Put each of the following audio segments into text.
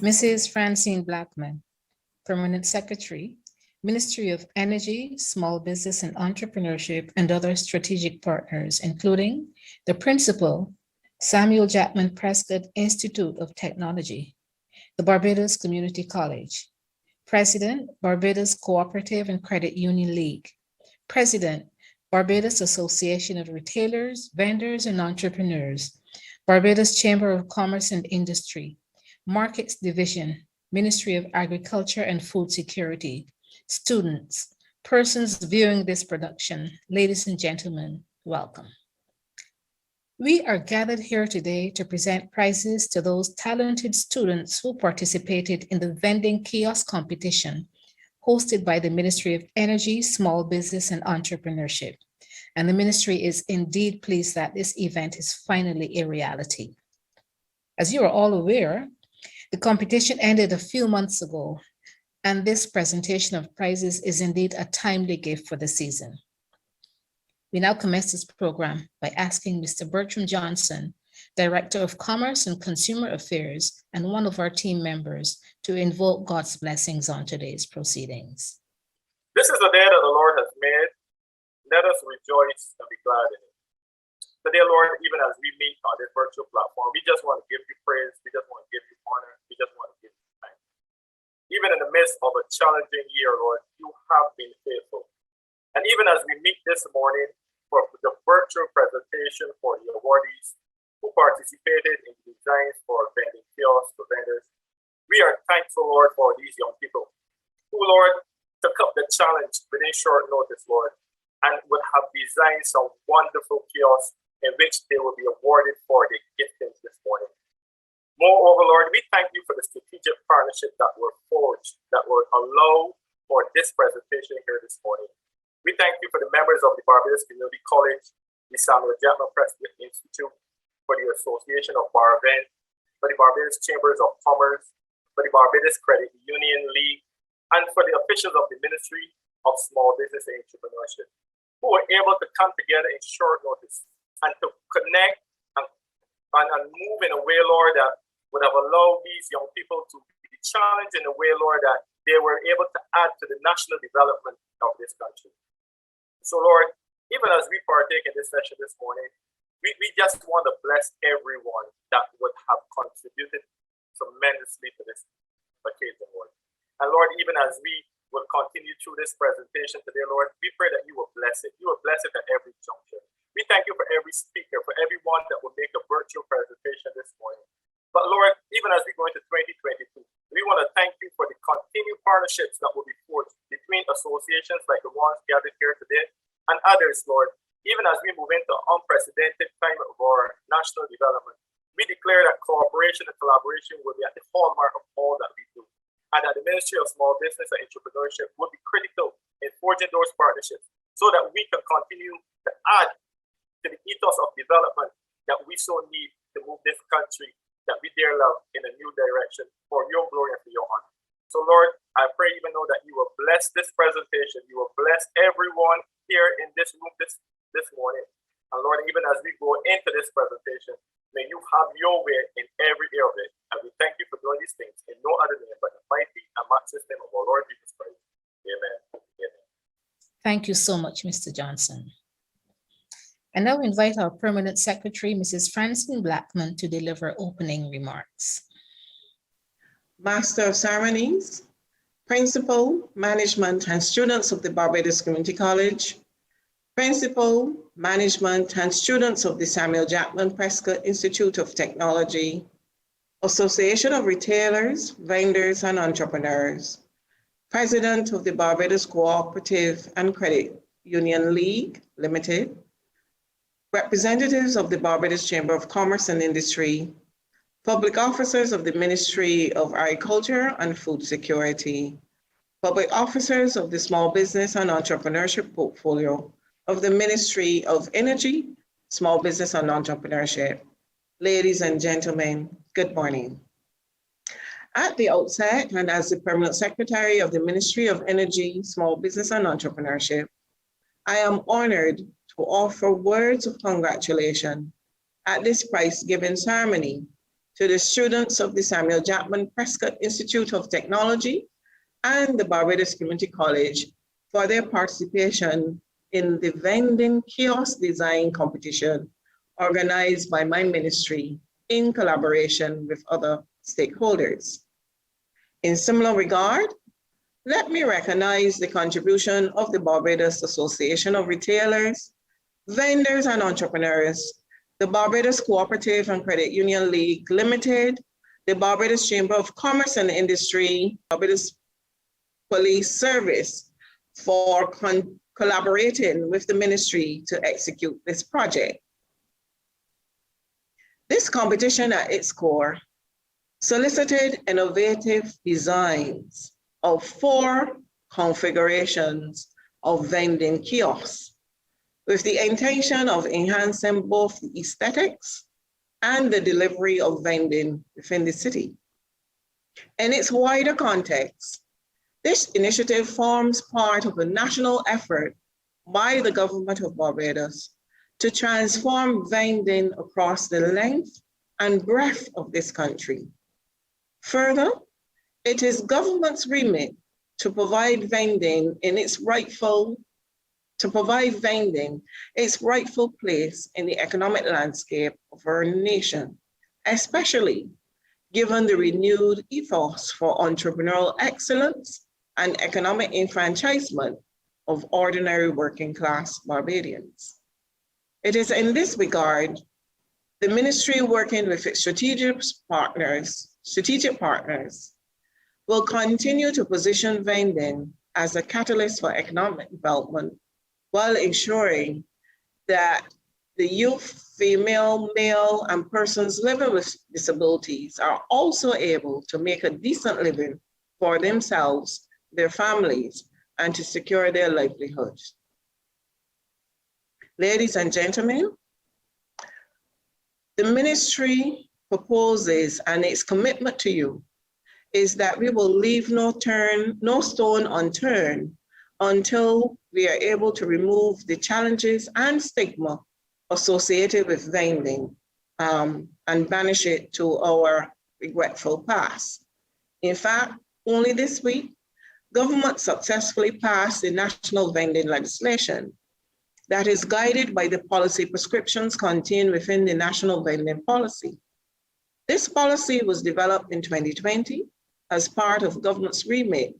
Mrs. Francine Blackman, Permanent Secretary, Ministry of Energy, Small Business and Entrepreneurship, and other strategic partners, including the Principal, Samuel Jackman Prescott Institute of Technology, the Barbados Community College, President, Barbados Cooperative and Credit Union League, President, Barbados Association of Retailers, Vendors, and Entrepreneurs, Barbados Chamber of Commerce and Industry, Markets Division, Ministry of Agriculture and Food Security, students, persons viewing this production, ladies and gentlemen, welcome. We are gathered here today to present prizes to those talented students who participated in the vending kiosk competition hosted by the Ministry of Energy, Small Business and Entrepreneurship. And the ministry is indeed pleased that this event is finally a reality. As you are all aware, the competition ended a few months ago, and this presentation of prizes is indeed a timely gift for the season. We now commence this program by asking Mr. Bertram Johnson, Director of Commerce and Consumer Affairs, and one of our team members, to invoke God's blessings on today's proceedings. This is the day that the Lord has made. Let us rejoice and be glad in it. Today, Lord, even as we meet on this virtual platform, we just want to give you praise. We just want to give you honor. We just want to give you thanks. Even in the midst of a challenging year, Lord, you have been faithful. And even as we meet this morning for the virtual presentation for the awardees who participated in designs for vending kiosks for vendors, we are thankful, Lord, for these young people who, Lord, took up the challenge within short notice, Lord, and would have designed some wonderful kiosks in which they will be awarded for their giftings this morning. Moreover, Lord, we thank you for the strategic partnership that were forged, that will allow for this presentation here this morning. We thank you for the members of the Barbados Community College, the Samuel Jackman Prescott Institute, for the Association of Barvent, for the Barbados Chambers of Commerce, for the Barbados Credit Union League, and for the officials of the Ministry of Small Business and Entrepreneurship, who were able to come together in short notice and to connect and move in a way, Lord, that would have allowed these young people to be challenged in a way, Lord, that they were able to add to the national development of this country. So, Lord, even as we partake in this session this morning, we just want to bless everyone that would have contributed tremendously to this occasion, Lord. And Lord, even as we will continue through this presentation today, Lord, we pray that you will bless it. You will bless it at every juncture. We thank you for every speaker, for everyone that will make a virtual presentation this morning. But Lord, even as we go into 2022, we want to thank you for the continued partnerships that will be forged between associations like the ones gathered here today and others, Lord. Even as we move into unprecedented time of our national development, we declare that cooperation and collaboration will be at the hallmark of all that we do, and that the Ministry of Small Business and Entrepreneurship will be critical in forging those partnerships so that we can continue to add to the ethos of development that we so need to move this country that we dare love in a new direction for your glory and for your honor. So Lord, I pray even know that you will bless this presentation. You will bless everyone here in this room this morning. And Lord, even as we go into this presentation, may you have your way in every area of it. And we thank you for doing these things in no other name but the mighty and matchless name of our Lord Jesus Christ. Amen. Amen. Thank you so much, Mr. Johnson. And now we invite our Permanent Secretary, Mrs. Francine Blackman, to deliver opening remarks. Master of Ceremonies, Principal, Management, and students of the Barbados Community College, Principal, Management, and students of the Samuel Jackman Prescott Institute of Technology, Association of Retailers, Vendors, and Entrepreneurs, President of the Barbados Cooperative and Credit Union League, Limited, representatives of the Barbados Chamber of Commerce and Industry, public officers of the Ministry of Agriculture and Food Security, public officers of the Small Business and Entrepreneurship portfolio of the Ministry of Energy, Small Business and Entrepreneurship. Ladies and gentlemen, good morning. At the outset, and as the Permanent Secretary of the Ministry of Energy, Small Business and Entrepreneurship, I am honored to offer words of congratulation at this prize-giving ceremony to the students of the Samuel Jackman Prescott Institute of Technology and the Barbados Community College for their participation in the Vending kiosk design competition organized by my ministry in collaboration with other stakeholders. In similar regard, let me recognize the contribution of the Barbados Association of Retailers, Vendors and Entrepreneurs, the Barbados Cooperative and Credit Union League Limited, the Barbados Chamber of Commerce and Industry, Barbados Police Service for collaborating with the ministry to execute this project. This competition at its core solicited innovative designs of 4 configurations of vending kiosks with the intention of enhancing both the aesthetics and the delivery of vending within the city. In its wider context, this initiative forms part of a national effort by the government of Barbados to transform vending across the length and breadth of this country. Further, it is government's remit to provide vending its rightful place in the economic landscape of our nation, especially given the renewed ethos for entrepreneurial excellence and economic enfranchisement of ordinary working class Barbadians. It is in this regard, the ministry working with its strategic partners will continue to position vending as a catalyst for economic development while ensuring that the youth, female, male, and persons living with disabilities are also able to make a decent living for themselves, their families, and to secure their livelihoods. Ladies and gentlemen, the ministry proposes, and its commitment to you is that we will leave no stone unturned until we are able to remove the challenges and stigma associated with vending and banish it to our regretful past. In fact, only this week, government successfully passed the national vending legislation that is guided by the policy prescriptions contained within the national vending policy. This policy was developed in 2020 as part of government's remit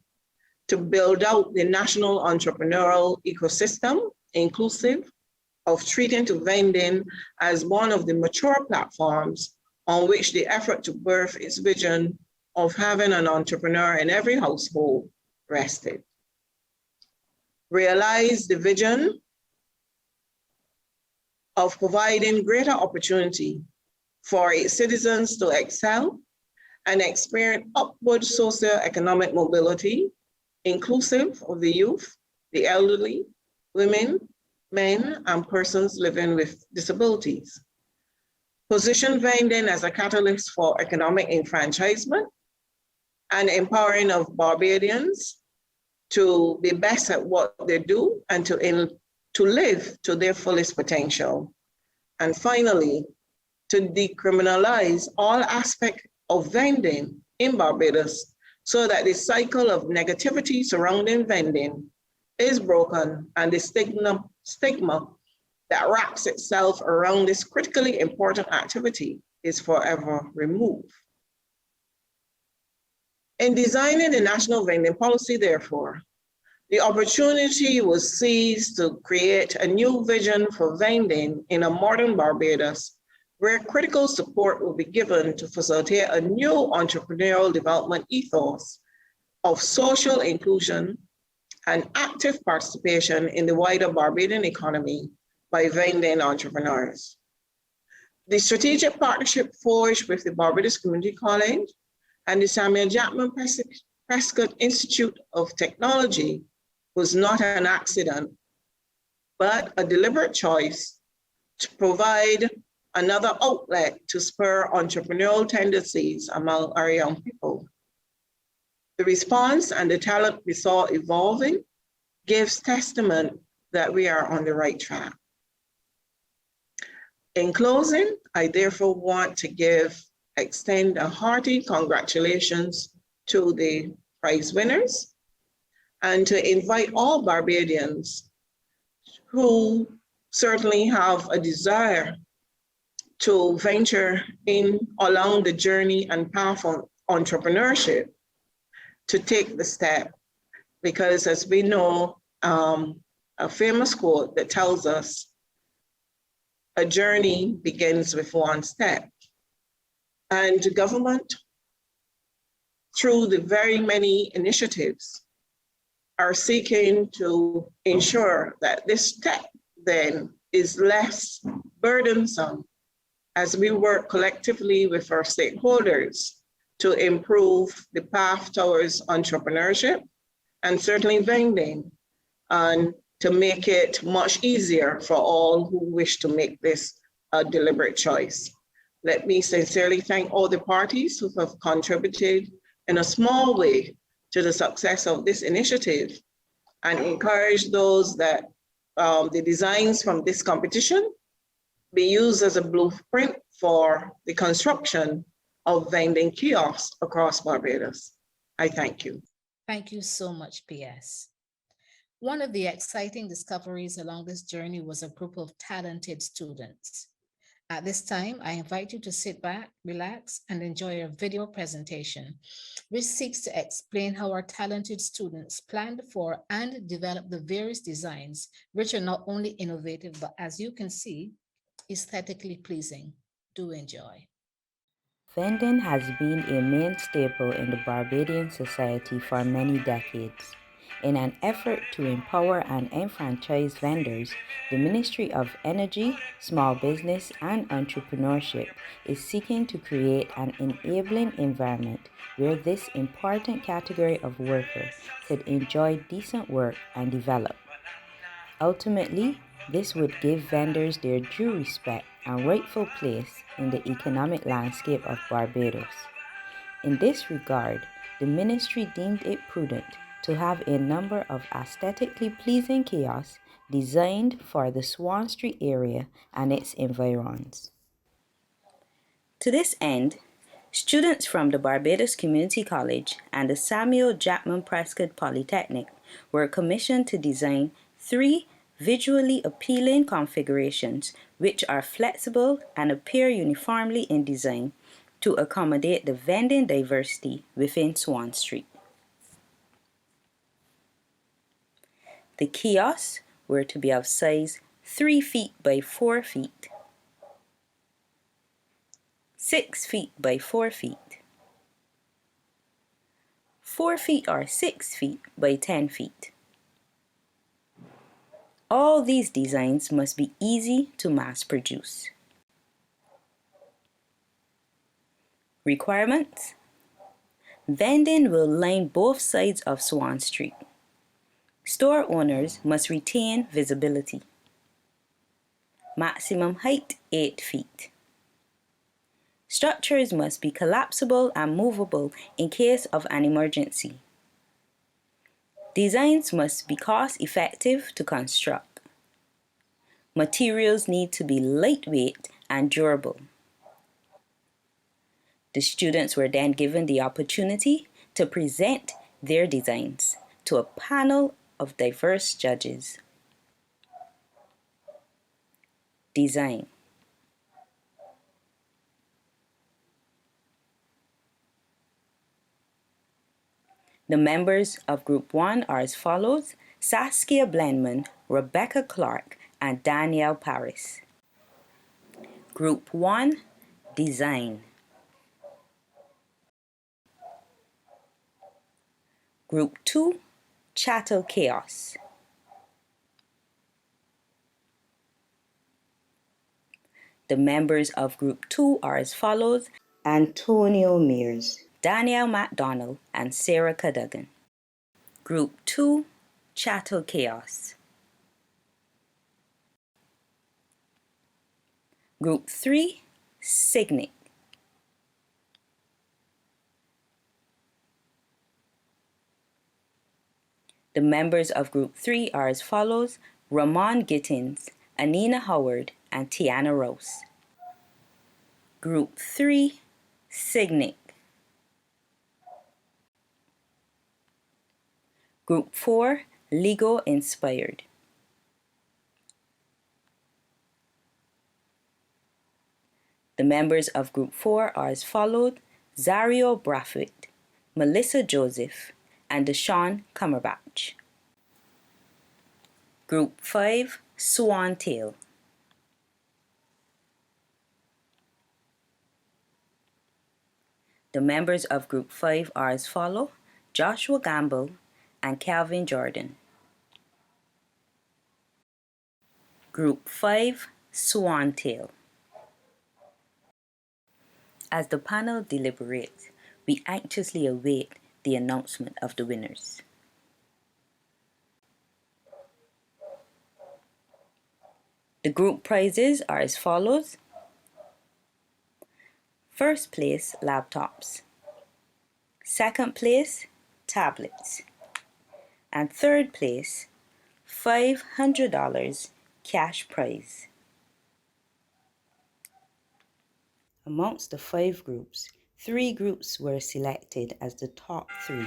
to build out the national entrepreneurial ecosystem, inclusive of treating to vending as one of the mature platforms on which the effort to birth its vision of having an entrepreneur in every household rested. Realize the vision of providing greater opportunity for its citizens to excel and experience upward socioeconomic mobility, inclusive of the youth, the elderly, women, men, and persons living with disabilities. Position vending as a catalyst for economic enfranchisement and empowering of Barbadians to be best at what they do and to live to their fullest potential. And finally, to decriminalize all aspects of vending in Barbados so that the cycle of negativity surrounding vending is broken and the stigma that wraps itself around this critically important activity is forever removed. In designing the national vending policy, therefore, the opportunity was seized to create a new vision for vending in a modern Barbados, where critical support will be given to facilitate a new entrepreneurial development ethos of social inclusion and active participation in the wider Barbadian economy by vending entrepreneurs. The strategic partnership forged with the Barbados Community College and the Samuel Jackman Prescott Institute of Technology was not an accident, but a deliberate choice to provide another outlet to spur entrepreneurial tendencies among our young people. The response and the talent we saw evolving gives testament that we are on the right track. In closing, I therefore want to give extend a hearty congratulations to the prize winners and to invite all Barbadians who certainly have a desire to venture in along the journey and path of entrepreneurship to take the step. Because as we know, a famous quote that tells us a journey begins with one step. And government, through the very many initiatives, are seeking to ensure that this step then is less burdensome as we work collectively with our stakeholders to improve the path towards entrepreneurship and certainly vending, and to make it much easier for all who wish to make this a deliberate choice. Let me sincerely thank all the parties who have contributed in a small way to the success of this initiative, and encourage those that the designs from this competition be used as a blueprint for the construction of vending kiosks across Barbados. I thank you. Thank you so much, PS. One of the exciting discoveries along this journey was a group of talented students. At this time, I invite you to sit back, relax, and enjoy a video presentation, which seeks to explain how our talented students planned for and developed the various designs, which are not only innovative, but as you can see, aesthetically pleasing. Do enjoy. Vending has been a main staple in the Barbadian society for many decades. In an effort to empower and enfranchise vendors, the Ministry of Energy, Small Business and Entrepreneurship is seeking to create an enabling environment where this important category of worker could enjoy decent work and develop. Ultimately, this would give vendors their due respect and rightful place in the economic landscape of Barbados. In this regard, the ministry deemed it prudent to have a number of aesthetically pleasing kiosks designed for the Swan Street area and its environs. To this end, students from the Barbados Community College and the Samuel Jackman Prescott Polytechnic were commissioned to design 3 visually appealing configurations which are flexible and appear uniformly in design to accommodate the vending diversity within Swan Street. The kiosks were to be of size 3 feet by 4 feet, 6 feet by 4 feet, 4 feet or 6 feet by 10 feet. All these designs must be easy to mass produce. Requirements: vending will line both sides of Swan Street. Store owners must retain visibility. Maximum height 8 feet. Structures must be collapsible and movable in case of an emergency. Designs must be cost-effective to construct. Materials need to be lightweight and durable. The students were then given the opportunity to present their designs to a panel of diverse judges. Design. The members of Group 1 are as follows: Saskia Blenman, Rebecca Clark, and Danielle Paris. Group 1, Design. Group 2, Chattel Chaos. The members of Group 2 are as follows: Antonio Mears, Danielle MacDonald, and Sarah Cadogan. Group 2, Chattel Chaos. Group 3, Signet. The members of Group 3 are as follows: Ramon Gittins, Anina Howard, and Tiana Rose. Group 3, Signet. Group 4, Lego Inspired. The members of Group 4 are as followed: Zario Brathwaite, Melissa Joseph, and Deshaun Cumberbatch. Group 5, Swan Tail. The members of Group 5 are as follow: Joshua Gamble and Calvin Jordan. Group 5, Swan Tail. As the panel deliberates, we anxiously await the announcement of the winners. The group prizes are as follows: first place, laptops; second place, tablets; and third place, $500 cash prize. Amongst the 5 groups, 3 groups were selected as the top 3.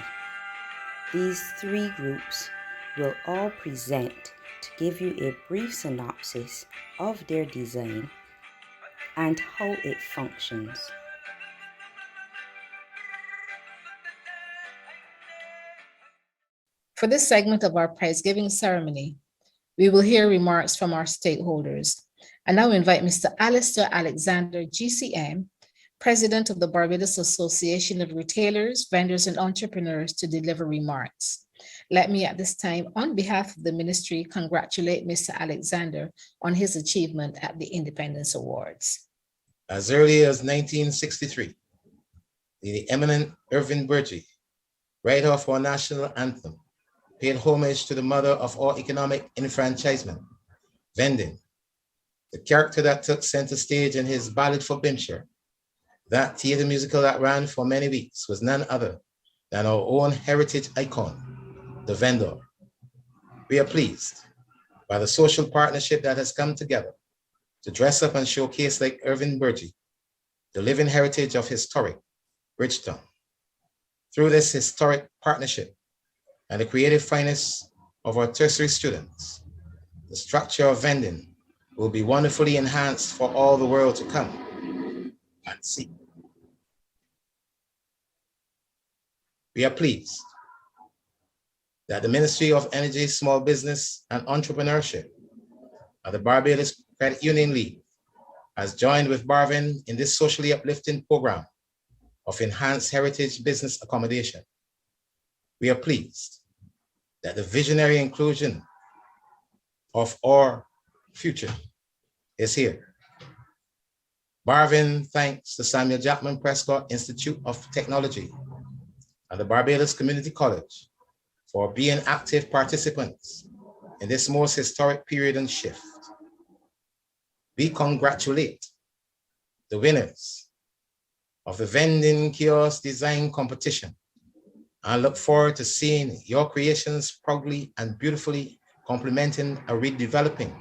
These 3 groups will all present to give you a brief synopsis of their design and how it functions. For this segment of our prize giving ceremony, we will hear remarks from our stakeholders. I now invite Mr. Alistair Alexander, GCM, President of the Barbados Association of Retailers, Vendors, and Entrepreneurs, to deliver remarks. Let me at this time, on behalf of the ministry, congratulate Mr. Alexander on his achievement at the Independence Awards. As early as 1963, the eminent Irving Burgee, writer of our national anthem, paid homage to the mother of all economic enfranchisement, Vending, the character that took center stage in his ballad for Bimshire. That theater musical that ran for many weeks was none other than our own heritage icon, the vendor. We are pleased by the social partnership that has come together to dress up and showcase like Irving Burgee, the living heritage of historic Bridgetown. Through this historic partnership and the creative fineness of our tertiary students, the structure of Vending will be wonderfully enhanced for all the world to come and see. We are pleased that the Ministry of Energy, Small Business, and Entrepreneurship of the Barbados Credit Union League has joined with Barvin in this socially uplifting program of enhanced heritage business accommodation. We are pleased that the visionary inclusion of our future is here. Barvin thanks the Samuel Jackman Prescott Institute of Technology and the Barbados Community College for being active participants in this most historic period and shift. We congratulate the winners of the Vending Kiosk Design Competition and look forward to seeing your creations proudly and beautifully complementing a redeveloping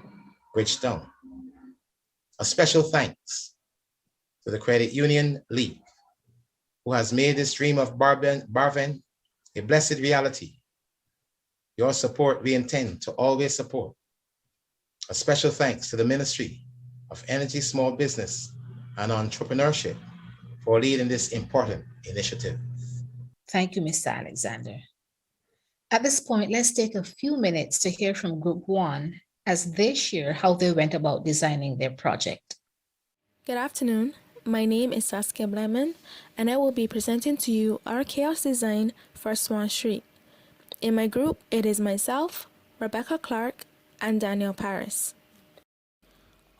Bridgetown. A special thanks to the Credit Union League, who has made this dream of Barvin a blessed reality. Your support we intend to always support. A special thanks to the Ministry of Energy, Small Business, and Entrepreneurship for leading this important initiative. Thank you, Mr. Alexander. At this point, let's take a few minutes to hear from Group 1 as they share how they went about designing their project. Good afternoon. My name is Saskia Bleman, and I will be presenting to you our kiosk design for Swan Street. In my group, it is myself, Rebecca Clark, and Daniel Paris.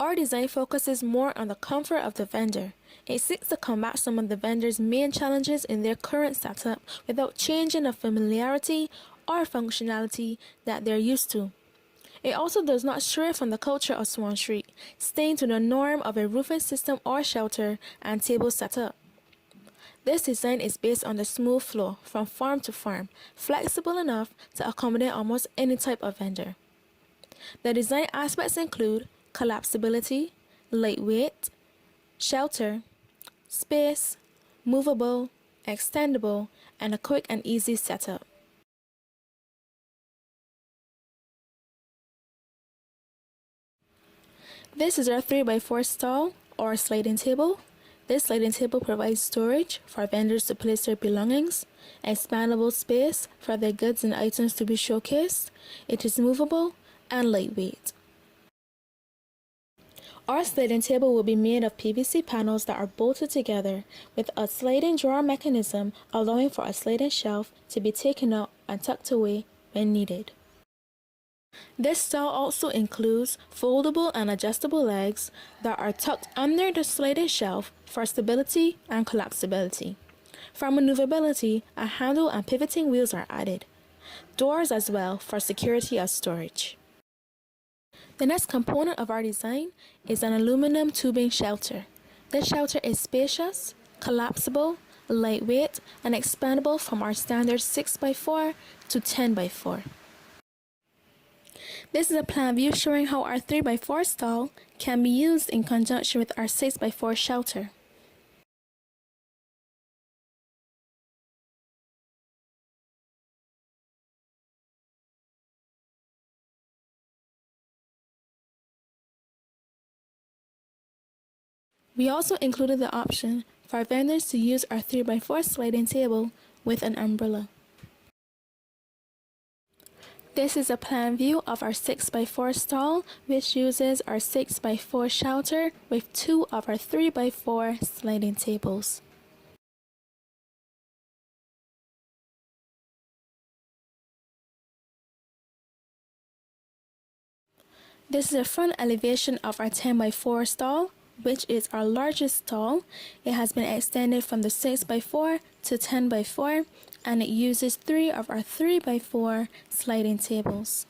Our design focuses more on the comfort of the vendor. It seeks to combat some of the vendor's main challenges in their current setup without changing the familiarity or functionality that they're used to. It also does not stray from the culture of Swan Street, staying to the norm of a roofing system or shelter and table setup. This design is based on the smooth flow from farm to farm, flexible enough to accommodate almost any type of vendor. The design aspects include collapsibility, lightweight, shelter, space, movable, extendable, and a quick and easy setup. This is our 3x4 stall or sliding table. This sliding table provides storage for vendors to place their belongings, expandable space for their goods and items to be showcased. It is movable and lightweight. Our sliding table will be made of PVC panels that are bolted together with a sliding drawer mechanism, allowing for a sliding shelf to be taken out and tucked away when needed. This stall also includes foldable and adjustable legs that are tucked under the sliding shelf for stability and collapsibility. For maneuverability, a handle and pivoting wheels are added. Doors as well for security as storage. The next component of our design is an aluminum tubing shelter. This shelter is spacious, collapsible, lightweight, and expandable from our standard 6x4 to 10x4. This is a plan view showing how our 3x4 stall can be used in conjunction with our 6x4 shelter. We also included the option for vendors to use our 3x4 sliding table with an umbrella. This is a plan view of our 6x4 stall, which uses our 6x4 shelter with two of our 3x4 sliding tables. This is a front elevation of our 10x4 stall, which is our largest stall. It has been extended from the 6x4 to 10x4, and it uses three of our 3x4 sliding tables.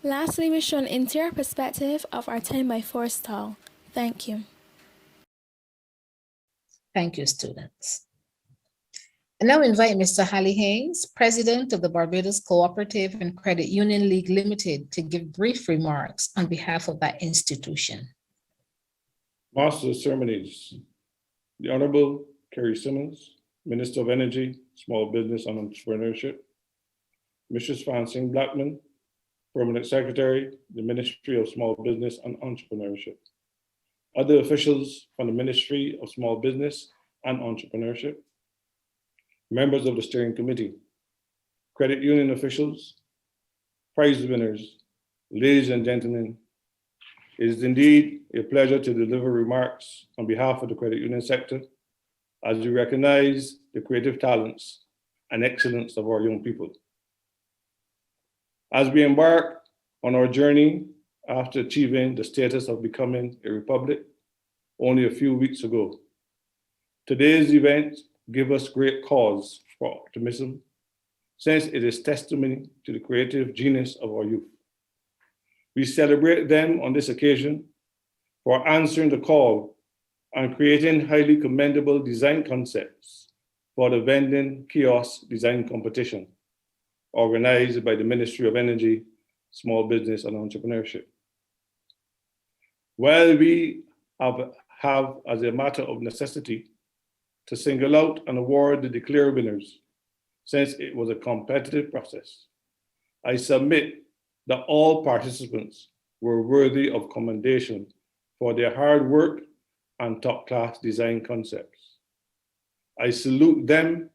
Lastly, we show an interior perspective of our 10x4 stall. Thank you. Thank you, students. I now invite Mr. Halley Haynes, President of the Barbados Cooperative and Credit Union League Limited, to give brief remarks on behalf of that institution. Master of Ceremonies, the Honorable Kerry Simmons, Minister of Energy, Small Business and Entrepreneurship, Mrs. Francine Blackman, Permanent Secretary, the Ministry of Small Business and Entrepreneurship, other officials from the Ministry of Small Business and Entrepreneurship, members of the Steering Committee, credit union officials, prize winners, ladies and gentlemen, it is indeed a pleasure to deliver remarks on behalf of the credit union sector as we recognize the creative talents and excellence of our young people. As we embark on our journey after achieving the status of becoming a republic only a few weeks ago, today's event gives us great cause for optimism, since it is testimony to the creative genius of our youth. We celebrate them on this occasion for answering the call and creating highly commendable design concepts for the Vending kiosk design competition, organized by the Ministry of Energy, Small Business and Entrepreneurship. While we have as a matter of necessity to single out and award the declared winners, since it was a competitive process, I submit that all participants were worthy of commendation for their hard work and top-class design concepts. I salute them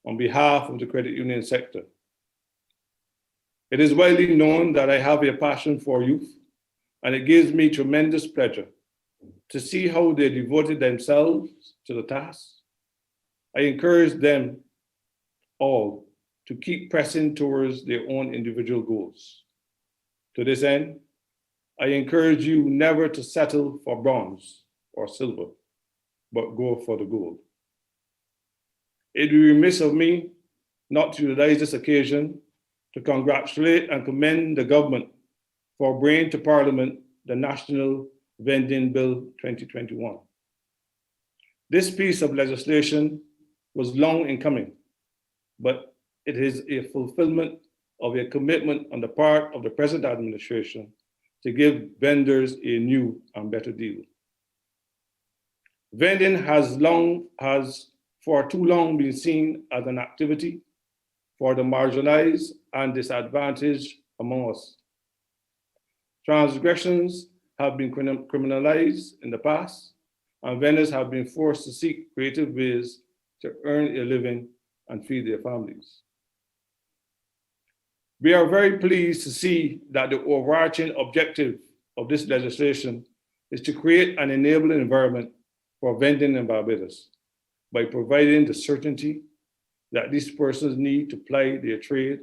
on behalf of the credit union sector. It is widely known that I have a passion for youth, and it gives me tremendous pleasure to see how they devoted themselves to the task. I encourage them all to keep pressing towards their own individual goals. To this end, I encourage you never to settle for bronze or silver, but go for the gold. It would be remiss of me not to utilize this occasion to congratulate and commend the government for bringing to Parliament the National Vending Bill 2021. This piece of legislation was long in coming, but it is a fulfillment of a commitment on the part of the present administration to give vendors a new and better deal. Vending has for too long been seen as an activity for the marginalized and disadvantaged among us. Transgressions have been criminalized in the past, and vendors have been forced to seek creative ways to earn a living and feed their families. We are very pleased to see that the overarching objective of this legislation is to create an enabling environment for vending in Barbados by providing the certainty that these persons need to ply their trade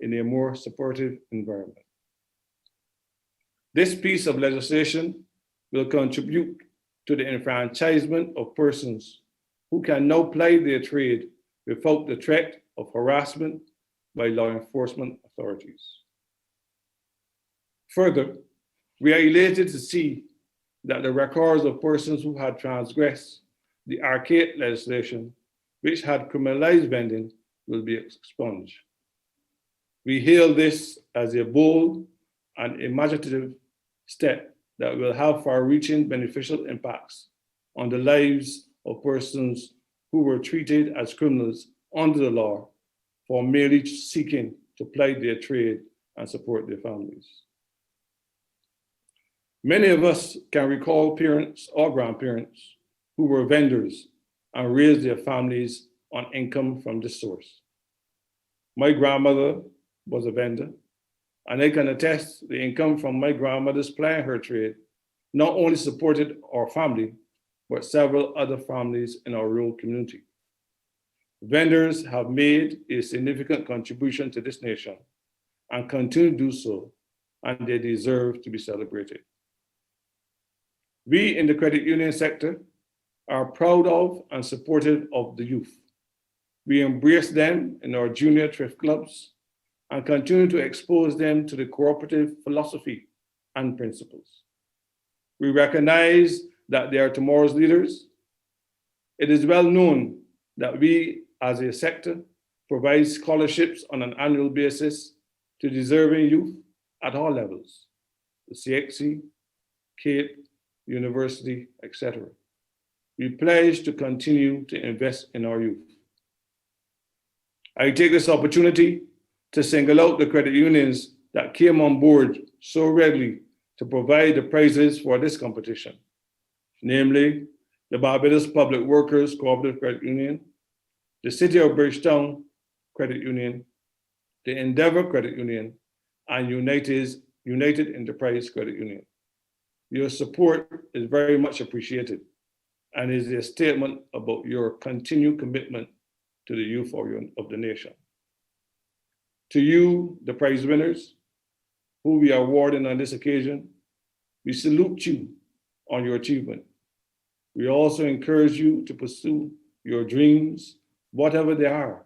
in a more supportive environment. This piece of legislation will contribute to the enfranchisement of persons who can now ply their trade without the threat of harassment by law enforcement authorities. Further, we are elated to see that the records of persons who had transgressed the archaic legislation which had criminalized vending will be expunged. We hail this as a bold and imaginative step that will have far-reaching beneficial impacts on the lives of persons who were treated as criminals under the law for merely seeking to ply their trade and support their families. Many of us can recall parents or grandparents who were vendors and raised their families on income from this source. My grandmother was a vendor, and I can attest the income from my grandmother's plying her trade not only supported our family, but several other families in our rural community. Vendors have made a significant contribution to this nation and continue to do so, and they deserve to be celebrated. We in the credit union sector are proud of and supportive of the youth. We embrace them in our junior thrift clubs and continue to expose them to the cooperative philosophy and principles. We recognize that they are tomorrow's leaders. It is well known that we as a sector provide scholarships on an annual basis to deserving youth at all levels, the CXC, Cape, university, etc. We pledge to continue to invest in our youth. I take this opportunity to single out the credit unions that came on board so readily to provide the prizes for this competition, namely the Barbados Public Workers Cooperative Credit Union, the City of Bridgetown Credit Union, the Endeavour Credit Union, and United Enterprise Credit Union. Your support is very much appreciated and is a statement about your continued commitment to the youth of the nation. To you, the prize winners, who we are awarding on this occasion, we salute you on your achievement. We also encourage you to pursue your dreams, whatever they are,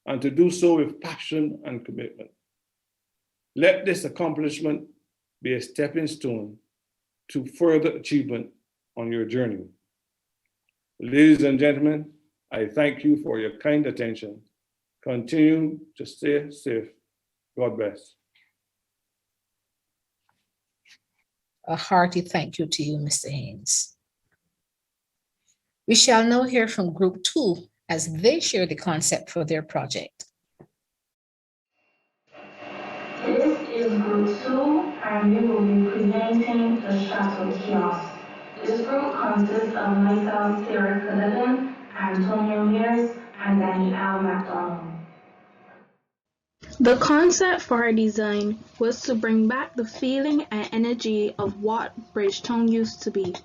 and to do so with passion and commitment. Let this accomplishment be a stepping stone to further achievement on your journey. Ladies and gentlemen, I thank you for your kind attention. Continue to stay safe. God bless. A hearty thank you to you, Mr. Haynes. We shall now hear from Group 2 as they share the concept for their project. This is Group 2, and we will be presenting the shuttle kiosk. This group consists of myself, Sarah Culligan, Antonio Mears, and Danielle McDonald. The concept for our design was to bring back the feeling and energy of what Bridgetown used to be.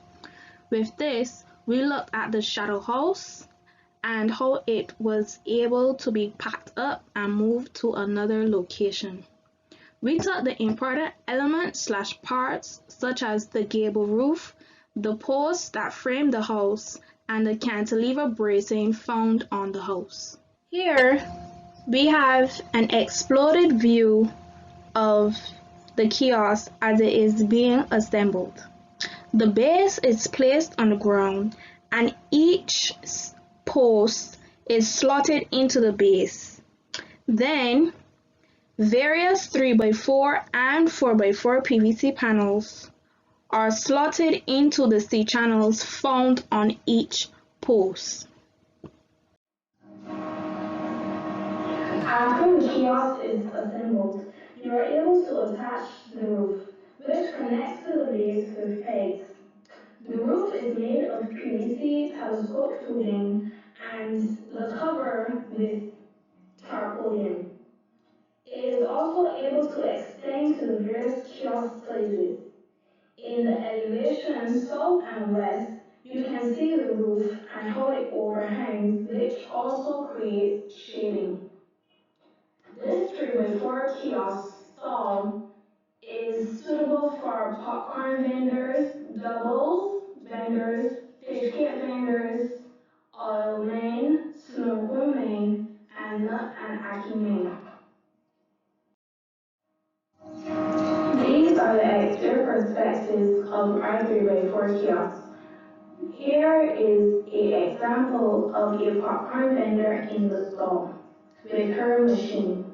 With this, we looked at the shadow house and how it was able to be packed up and moved to another location. We took the important elements / parts such as the gable roof, the posts that framed the house, and the cantilever bracing found on the house. Here, we have an exploded view of the kiosk as it is being assembled. The base is placed on the ground and each post is slotted into the base. Then, various 3x4 and 4x4 PVC panels are slotted into the C channels found on each post. After the kiosk is assembled, you are able to attach the roof, which connects to the base with pegs. The roof is made of PVC telescope tubing and the cover with tarpaulin. It is also able to extend to the various kiosk places. In the elevation south and west, you can see the roof and how it overhangs, which also creates shading. This 3x4 kiosk stall is suitable for popcorn vendors, doubles vendors, fish cake vendors, oil men, snow cone men, and nut and ackee men. These are the exterior perspectives of our 3x4 kiosks. Here is an example of a popcorn vendor in the stall with her machine.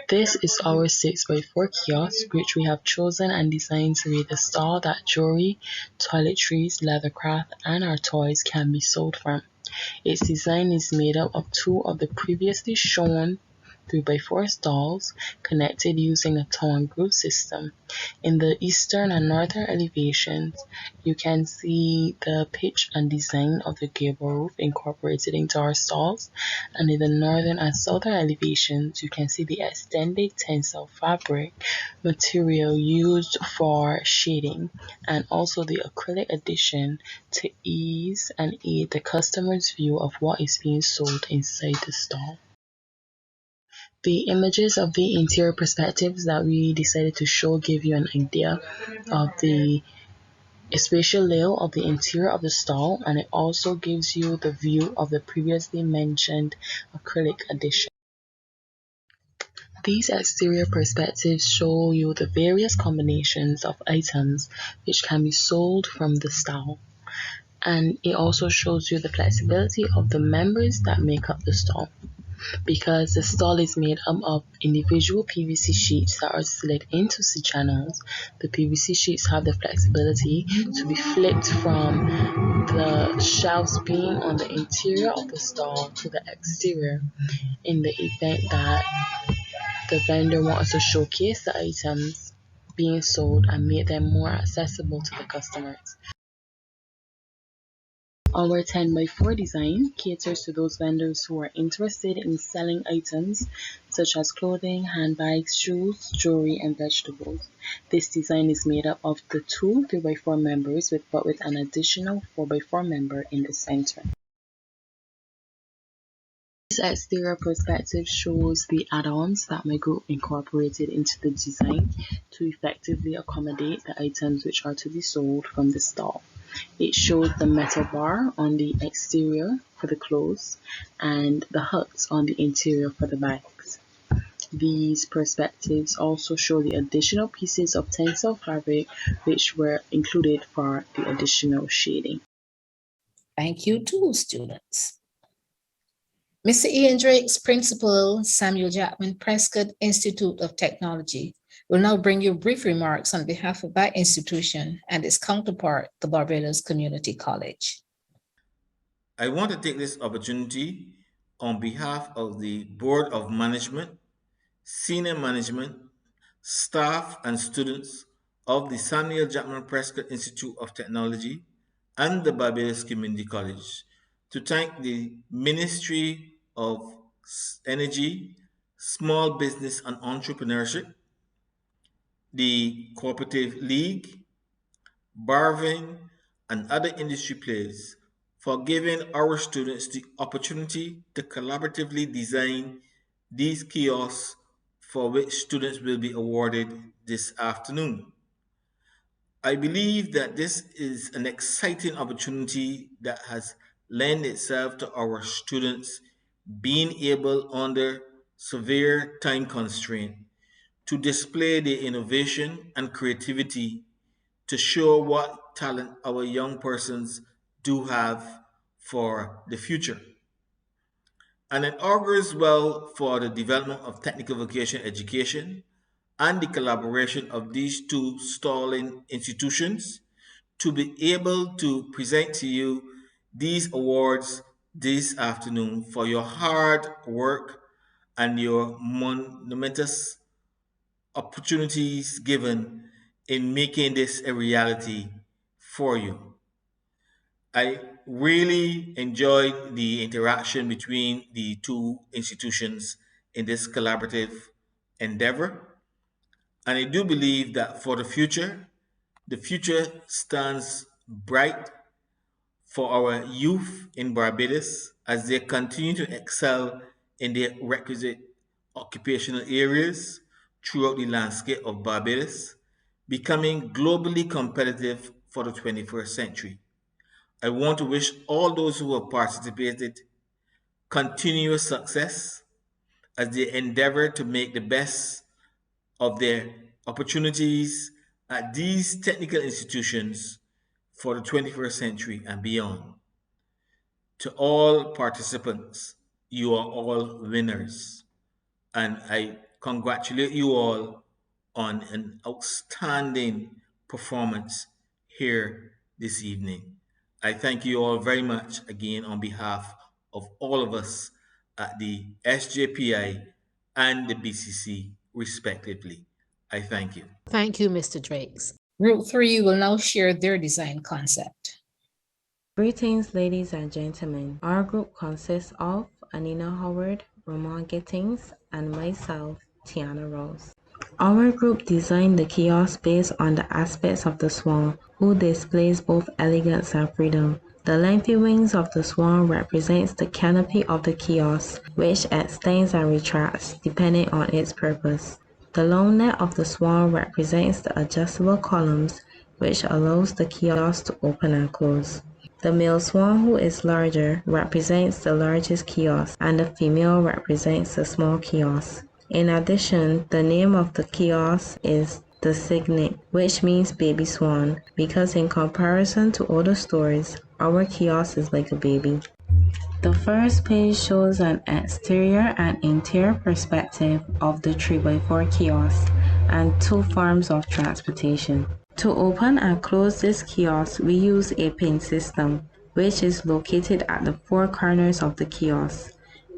This is our 6x4 kiosk, which we have chosen and designed to be the stall that jewelry, toiletries, leathercraft, and our toys can be sold from. Its design is made up of two of the previously shown 3x4 stalls connected using a tower groove system. In the eastern and northern elevations, you can see the pitch and design of the gable roof incorporated into our stalls, and in the northern and southern elevations, you can see the extended tensile fabric material used for shading, and also the acrylic addition to ease and aid the customer's view of what is being sold inside the stall. The images of the interior perspectives that we decided to show give you an idea of the spatial layout of the interior of the stall, and it also gives you the view of the previously mentioned acrylic addition. These exterior perspectives show you the various combinations of items which can be sold from the stall, and it also shows you the flexibility of the members that make up the stall. Because the stall is made up of individual PVC sheets that are slid into C channels, the PVC sheets have the flexibility to be flipped from the shelves being on the interior of the stall to the exterior in the event that the vendor wants to showcase the items being sold and make them more accessible to the customers. Our 10x4 design caters to those vendors who are interested in selling items such as clothing, handbags, shoes, jewelry, and vegetables. This design is made up of the two 3x4 members but with an additional 4x4 member in the center. This exterior perspective shows the add-ons that my group incorporated into the design to effectively accommodate the items which are to be sold from the stall. It shows the metal bar on the exterior for the clothes and the hooks on the interior for the bags. These perspectives also show the additional pieces of tensile fabric which were included for the additional shading. Thank you too, students. Mr. Ian Drake's principal, Samuel Jackman Prescott Institute of Technology, will now bring you brief remarks on behalf of that institution and its counterpart, the Barbados Community College. I want to take this opportunity on behalf of the Board of Management, Senior Management, staff, and students of the Samuel Jackman Prescott Institute of Technology and the Barbados Community College to thank the Ministry of Energy, Small Business and Entrepreneurship, the Cooperative League, Barvin, and other industry players for giving our students the opportunity to collaboratively design these kiosks for which students will be awarded this afternoon. I believe that this is an exciting opportunity that has lent itself to our students being able, under severe time constraint, to display their innovation and creativity to show what talent our young persons do have for the future. And it augurs well for the development of technical vocational education and the collaboration of these two stalling institutions to be able to present to you these awards this afternoon for your hard work and your monumentous opportunities given in making this a reality for you. I really enjoyed the interaction between the two institutions in this collaborative endeavor. And I do believe that for the future stands bright for our youth in Barbados as they continue to excel in their requisite occupational areas throughout the landscape of Barbados, becoming globally competitive for the 21st century. I want to wish all those who have participated continuous success as they endeavor to make the best of their opportunities at these technical institutions for the 21st century and beyond. To all participants, you are all winners, and I congratulate you all on an outstanding performance here this evening. I thank you all very much again on behalf of all of us at the SJPI and the BCC, respectively. I thank you. Thank you, Mr. Drakes. Group 3 will now share their design concept. Greetings, ladies and gentlemen. Our group consists of Anina Howard, Ramon Gittings, and myself, Tiana Rose. Our group designed the kiosk based on the aspects of the swan, who displays both elegance and freedom. The lengthy wings of the swan represents the canopy of the kiosk, which extends and retracts depending on its purpose. The long neck of the swan represents the adjustable columns, which allows the kiosk to open and close. The male swan, who is larger, represents the largest kiosk, and the female represents the small kiosk. In addition, the name of the kiosk is the Signet, which means baby swan, because in comparison to other stores, our kiosk is like a baby. The first page shows an exterior and interior perspective of the 3x4 kiosk and two forms of transportation. To open and close this kiosk, we use a pin system, which is located at the four corners of the kiosk.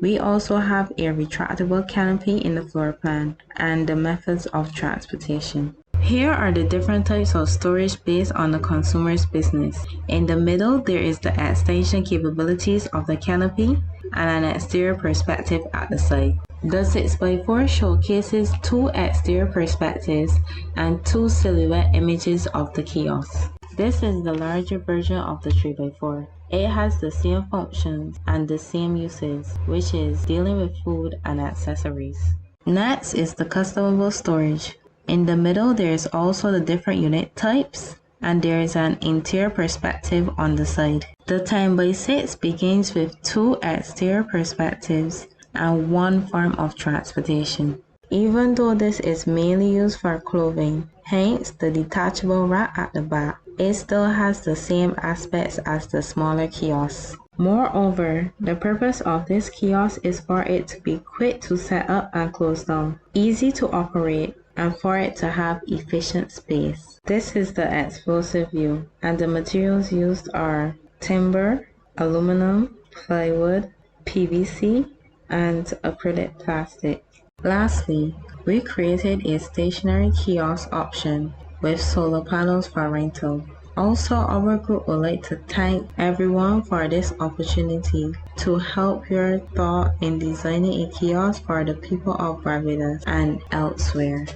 We also have a retractable canopy in the floor plan and the methods of transportation. Here are the different types of storage based on the consumer's business. In the middle, there is the extension capabilities of the canopy and an exterior perspective at the side. The 6x4 showcases two exterior perspectives and two silhouette images of the kiosk. This is the larger version of the 3x4. It has the same functions and the same uses, which is dealing with food and accessories. Next is the customable storage. In the middle, there is also the different unit types, and there is an interior perspective on the side. The 10x6 begins with two exterior perspectives and one form of transportation. Even though this is mainly used for clothing, hence the detachable rack at the back, it still has the same aspects as the smaller kiosks. Moreover, the purpose of this kiosk is for it to be quick to set up and close down, easy to operate, and for it to have efficient space. This is the explosive view, and the materials used are timber, aluminum, plywood, PVC, and acrylic plastic. Lastly, we created a stationary kiosk option with solar panels for rental. Also, our group would like to thank everyone for this opportunity to help your thought in designing a kiosk for the people of Barbados and elsewhere.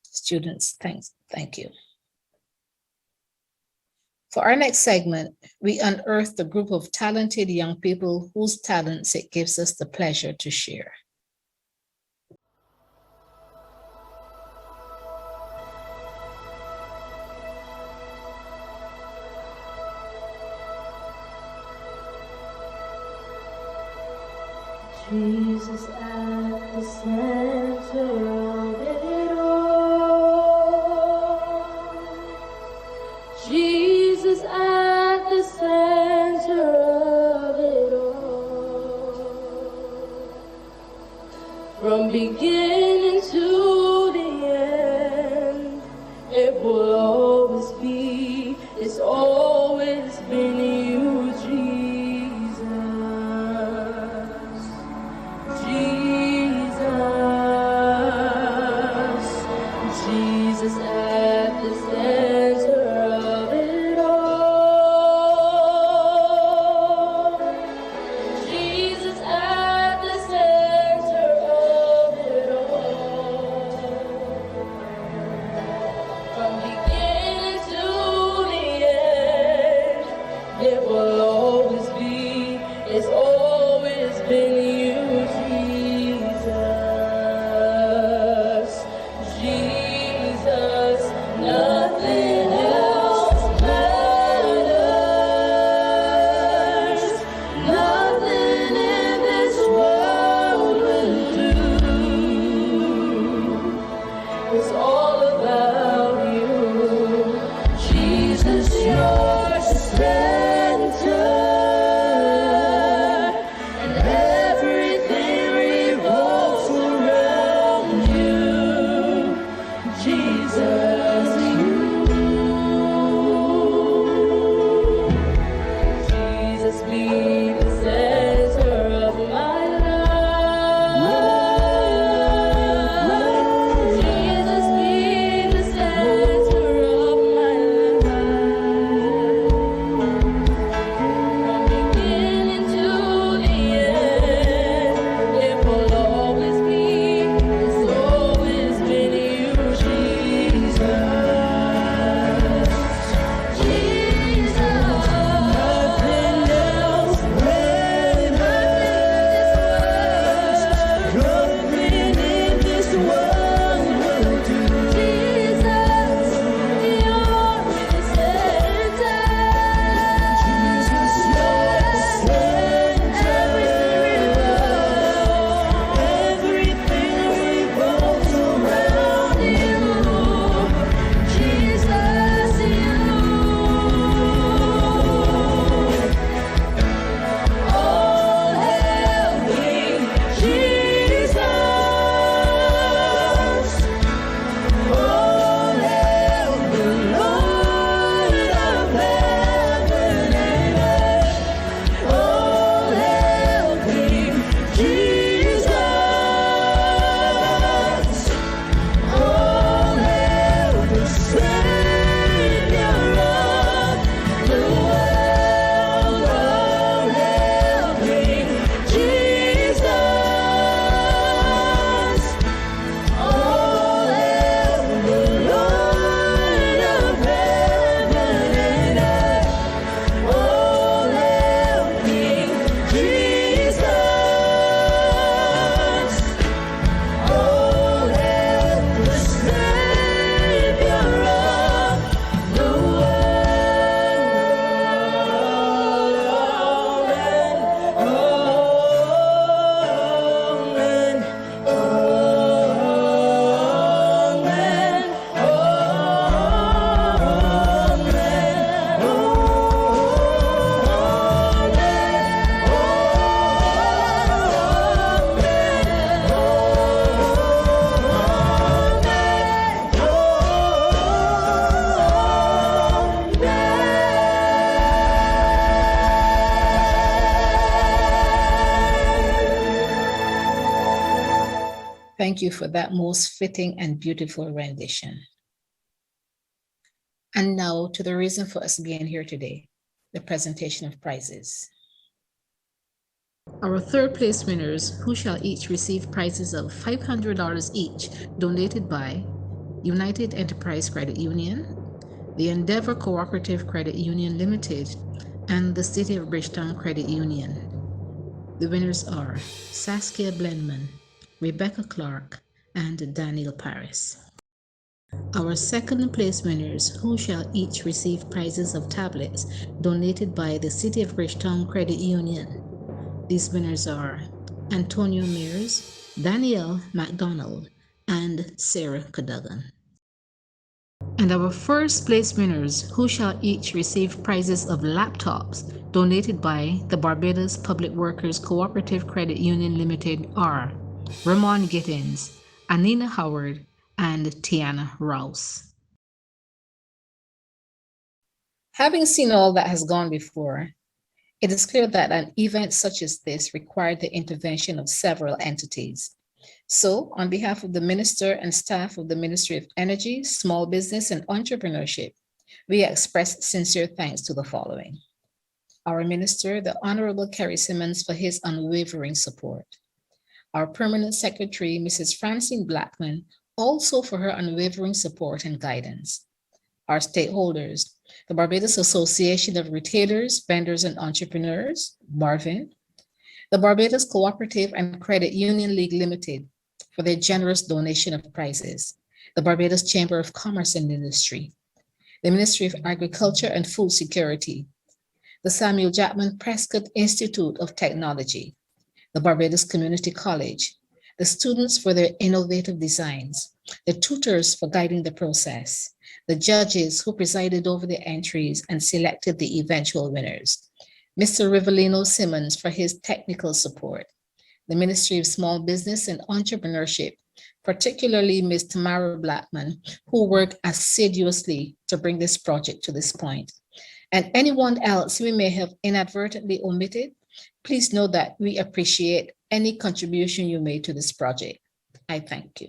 Students, thank you. For our next segment, we unearth the group of talented young people whose talents it gives us the pleasure to share. Jesus at the center of it all. Jesus at the center of it all. From beginning to the will always be. It's always been you, Jesus. Jesus, Jesus at the center of it all. Jesus at the center of it all. From beginning to the end, it will always be, it's always been you, Jesus. Jesus, nothing else matters. Nothing in this world will do. It's all about you. Jesus, you're the center, and everything revolves around you. Jesus, Jesus, be the center of my life. Jesus, be the center of my life. From beginning to the end, it will always be, it's always been you, Jesus. Jesus, nothing else matters. Nothing in this world will do. Jesus, you're the center. Jesus, you're the center. Everything revolves around you. Jesus, you. All hail King Jesus. All hail the Lord of heaven and earth. All hail King Jesus. All hail the Savior of the world. All hail King Jesus. All hail the Lord of heaven and earth. All hail King Jesus. All hail the Savior of the Thank you for that most fitting and beautiful rendition. And now to the reason for us being here today, the presentation of prizes. Our third place winners, who shall each receive prizes of $500 each, donated by United Enterprise Credit Union, the Endeavor Cooperative Credit Union Limited, and the City of Bridgetown Credit Union. The winners are Saskia Blenman, Rebecca Clark, and Daniel Paris. Our second place winners, who shall each receive prizes of tablets donated by the City of Bridgetown Credit Union. These winners are Antonio Mears, Danielle MacDonald, and Sarah Cadogan. And our first place winners, who shall each receive prizes of laptops donated by the Barbados Public Workers Cooperative Credit Union Limited, are Ramon Gittins, Anina Howard, and Tiana Rouse. Having seen all that has gone before, it is clear that an event such as this required the intervention of several entities. So, on behalf of the Minister and staff of the Ministry of Energy, Small Business and Entrepreneurship, we express sincere thanks to the following. Our Minister, the Honorable Kerry Simmons, for his unwavering support. Our Permanent Secretary, Mrs. Francine Blackman, also for her unwavering support and guidance. Our stakeholders, the Barbados Association of Retailers, Vendors, and Entrepreneurs, BARVIN, the Barbados Cooperative and Credit Union League Limited for their generous donation of prizes, the Barbados Chamber of Commerce and Industry, the Ministry of Agriculture and Food Security, the Samuel Jackman Prescott Institute of Technology, the Barbados Community College, the students for their innovative designs, the tutors for guiding the process, the judges who presided over the entries and selected the eventual winners, Mr. Rivelino Simmons for his technical support, the Ministry of Small Business and Entrepreneurship, particularly Ms. Tamara Blackman, who worked assiduously to bring this project to this point, and anyone else we may have inadvertently omitted. Please know that we appreciate any contribution you made to this project. I thank you.